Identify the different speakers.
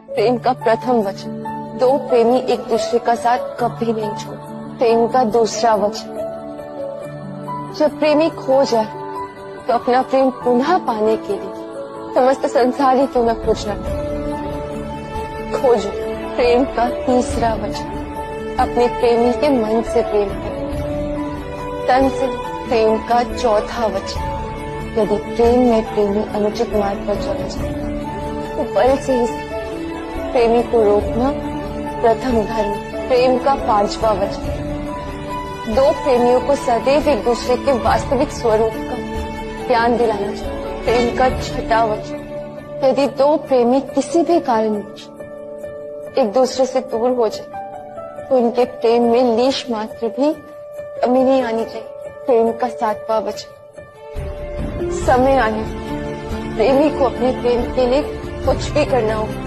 Speaker 1: प्रेम का प्रथम वचन, दो प्रेमी एक दूसरे का साथ कभी नहीं छोड़। प्रेम का दूसरा वचन, जब प्रेमी खो जाए तो अपना प्रेम पुनः पाने के लिए समस्त संसार ही क्यों न खोजना पड़े, खोजो। प्रेम का तीसरा वचन, अपने प्रेमी के मन से प्रेम करो, तन से। प्रेम का चौथा वचन, यदि प्रेम में प्रेमी अनुचित मार्ग पर चला जाए तो बल से ही प्रेमी को रोकना प्रथम धर्म। प्रेम का पांचवा वचन, दो प्रेमियों को सदैव एक दूसरे के वास्तविक स्वरूप का ज्ञान दिलाना चाहिए। प्रेम का छठा वचन, यदि दो प्रेमी किसी भी कारण एक दूसरे से दूर हो जाए तो उनके प्रेम में लीश मात्र भी कमी नहीं आनी चाहिए। प्रेम का सातवां वचन, समय आने प्रेमी को अपने प्रेम के लिए कुछ भी करना होगा।